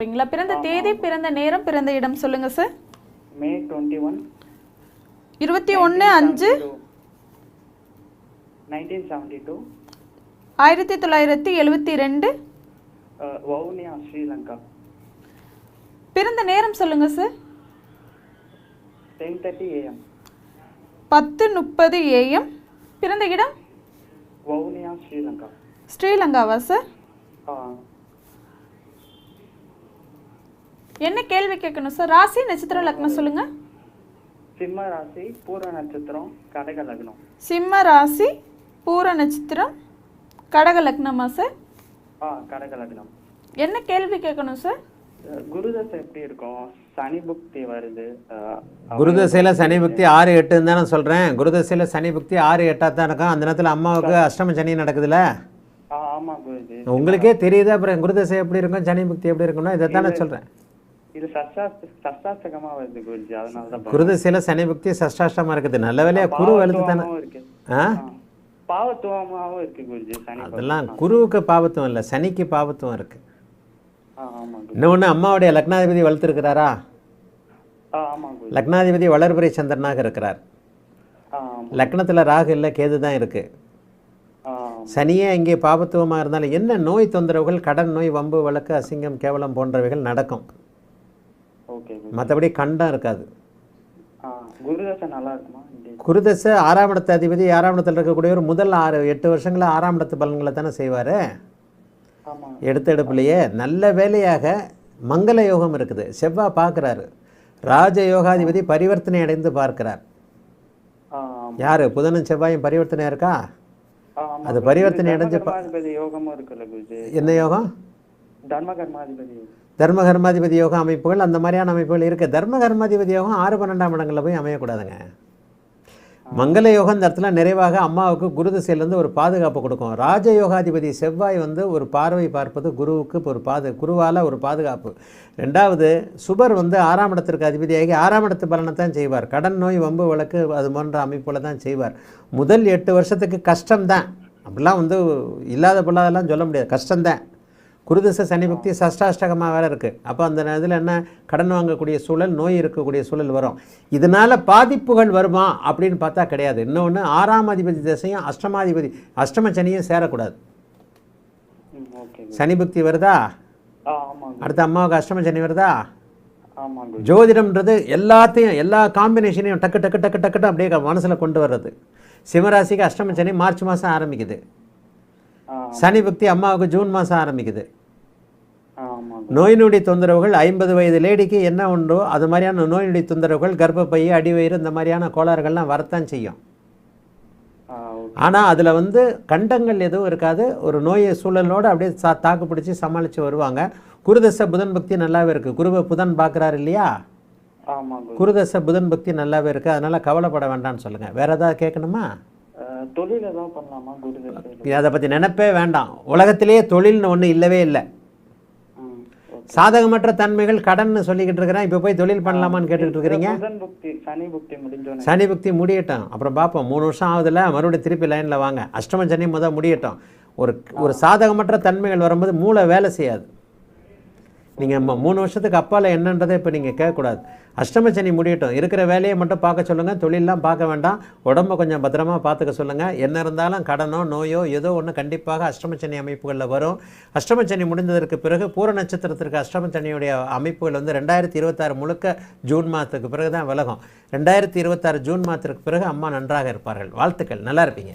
சரிங்களா? பிறந்த தேதி, பிறந்த நேரம், பிறந்த இடம் சொல்லுங்க சார். மே 21 21/5 1972 1972 வவுனியா, ஸ்ரீலங்கா. பிறந்த நேரம் சொல்லுங்க சார். 10:30 AM 10:30 AM. பிறந்த இடம் வவுனியா, ஸ்ரீலங்கா. ஸ்ரீலங்காவா சார்? என்ன கேள்வி கேட்கணும் சார்? ராசி, நட்சத்திரம், லக்னம் சொல்லுங்க. சிம்ம ராசி, பூர நட்சத்திரம், கடக லக்னம். சிம்ம ராசி, பூர நட்சத்திரம், கடக லக்னமா சார்? கடக லக்னம். என்ன கேள்வி கேட்கணும் சார்? குருதசை எப்படி இருக்கும்? சனி புக்தி வருது. குருதசையில் சனி புக்தி 6-8 தான் நான் சொல்கிறேன். குருதசையில் சனி புக்தி 6-8 தான் இருக்கும். அந்த நேரத்தில் அம்மாவுக்கு அஷ்டம சனி நடக்குதுல்ல. ஆமா குருஜி. உங்களுக்கே தெரியுது. அப்புறம் குருதசை எப்படி இருக்கும், சனி புக்தி எப்படி இருக்கும்னா இதை தான் நான் சொல்கிறேன். இது சஷ்டாஷ்டகமா வருது குருஜி, அதனால தான். குருதசையில் சனி புக்தி சஷ்டாஷ்டமாக இருக்குது. நல்ல வேலையா குரு வலுத்து தானே. பாவத்துவமாவும் இருக்கு குருஜி. சனி அதெல்லாம் குருவுக்கு பாவத்துவம் இல்லை, சனிக்கு பாவத்துவம் இருக்கு. இன்னொன்று, அம்மாவுடைய லக்னாதிபதி வளர்த்துருக்கிறாரா? லக்னாதிபதி வளர்பிறை சந்திரனாக இருக்கிறார். லக்னத்தில் ராகு இல்லை, கேது தான் இருக்கு. சனியே இங்கே பாபத்துவமாக இருந்தாலும் என்ன நோய் தொந்தரவுகள், கடன் நோய், வம்பு வழக்கு, அசிங்கம், கேவலம் போன்றவைகள் நடக்கும். மற்றபடி கண்டம் இருக்காது. குருதசை 6ஆம் இடத்து அதிபதி 6ஆம் இடத்துல இருக்கக்கூடியவர் முதல் 6-8 வருஷங்கள 6ஆம் இடத்து பலன்களை தானே செய்வார். எடுப்பிலேயே நல்ல வேலையாக மங்கள யோகம் இருக்குது. செவ்வாய் பார்க்குறாரு. ராஜ யோகாதிபதி பரிவர்த்தனை அடைந்து பார்க்கிறார். யாரு? புதனும் செவ்வாயும் பரிவர்த்தனை இருக்கா? அது பரிவர்த்தனை அடைஞ்சு என்ன யோகம்? தர்ம கர்மாதிபதி யோகம் அமைப்புகள், அந்த மாதிரியான அமைப்புகள் இருக்குது. தர்ம கர்மாதிபதி யோகம் 6-12ஆம் இடங்களில் போய் அமையக்கூடாதுங்க. மங்கள யோகம் இந்த இடத்துல நிறைவாக அம்மாவுக்கு குருதிசையிலேருந்து ஒரு பாதுகாப்பு கொடுக்கும். ராஜயோகாதிபதி செவ்வாய் ஒரு பார்வை பார்ப்பது குருவுக்கு ஒரு குருவால் ஒரு பாதுகாப்பு. ரெண்டாவது, சுபர் 6ஆம் இடத்திற்கு அதிபதியாகி 6ஆம் இடத்து பலனை தான் செய்வார். கடன் நோய், வம்பு வழக்கு, அது போன்ற அமைப்புகளை தான் செய்வார். முதல் 8 வருஷத்துக்கு கஷ்டம்தான். அப்படிலாம் இல்லாத பொல்லாதெல்லாம் சொல்ல முடியாது, கஷ்டம்தான். குருதிசை சனி புக்தி சஷ்டாஷ்டகமாக வேறு இருக்குது. அப்போ அந்த இதில் என்ன, கடன் வாங்கக்கூடிய சூழல், நோய் இருக்கக்கூடிய சூழல் வரும். இதனால் பாதிப்புகள் வருமா அப்படின்னு பார்த்தா கிடையாது. இன்னொன்று, 6ஆம் அதிபதி திசையும் அஷ்டம சனியும் சேரக்கூடாது. சனி புக்தி வருதா, அடுத்த அம்மாவுக்கு அஷ்டம சனி வருதா. ஜோதிடம்ன்றது எல்லாத்தையும், எல்லா காம்பினேஷனையும் டக்கு டக்கு டக்கு டக்குட்டு அப்படியே மனசில் கொண்டு வர்றது. சிம்மராசிக்கு அஷ்டம சனி மார்ச் மாதம் ஆரம்பிக்குது. சனி புக்தி அம்மாவுக்கு ஜூன் மாதம் ஆரம்பிக்குது. நோய் நொடி தொந்தரவுகள் 50 வயது லேடிக்கு என்ன உண்டோ அது மாதிரியான நோய் நொடி தொந்தரவுகள், கர்ப்பப்பை, அடிவயிறு, இந்த மாதிரியான கோளாறுகள்லாம் வரத்தான் செய்யும். ஆனால் அதில் கண்டங்கள் எதுவும் இருக்காது. ஒரு நோய் சூழலோடு அப்படியே தாக்கு பிடிச்சி சமாளித்து வருவாங்க. குருதசை புதன் பக்தி நல்லாவே இருக்குது. குருவை புதன் பார்க்குறாரு இல்லையா? குருதசை புதன் பக்தி நல்லாவே இருக்குது. அதனால் கவலைப்பட வேண்டாம்னு சொல்லுங்கள். வேறு ஏதாவது கேட்கணுமா? அதை பற்றி நினைப்பே வேண்டாம். உலகத்திலேயே தொழில்னு ஒன்று இல்லவே இல்லை. சாதகமற்ற தன்மைகள் கடன் சொல்லிக்கிட்டு இருக்கிறேன். இப்போ போய் தொழில் பண்ணலாமான்னு கேட்டுக்கிட்டு இருக்கிறீங்க. சனி புக்தி முடியட்டும், அப்புறம் பார்ப்போம். 3 வருஷம் ஆகுதுல, மறுபடியும் திருப்பி லைனில் வாங்க. அஷ்டம சனி முடியட்டும். ஒரு சாதகமற்ற தன்மைகள் வரும்போது மூளை வேலை செய்யாது. நீங்கள் 3 வருஷத்துக்கு அப்பால் என்னன்றதை இப்போ நீங்கள் கேட்கக்கூடாது. அஷ்டம சனி முடியட்டும், இருக்கிற வேலையை மட்டும் பார்க்க சொல்லுங்கள். தொழிலெலாம் பார்க்க வேண்டாம். உடம்பை கொஞ்சம் பத்திரமா பார்த்துக்க சொல்லுங்கள். என்ன இருந்தாலும் கடனோ நோயோ ஏதோ ஒன்று கண்டிப்பாக அஷ்டம சனி அமைப்புகளில் வரும். அஷ்டம சனி முடிந்ததற்கு பிறகு பூர நட்சத்திரத்திற்கு அஷ்டம சனியுடைய அமைப்புகள் 2026 முழுக்க ஜூன் மாதத்துக்கு பிறகு தான் விலகும். 2026 ஜூன் மாதத்திற்கு பிறகு அம்மா நன்றாக இருப்பார்கள். வாழ்த்துக்கள், நல்லா இருப்பீங்க.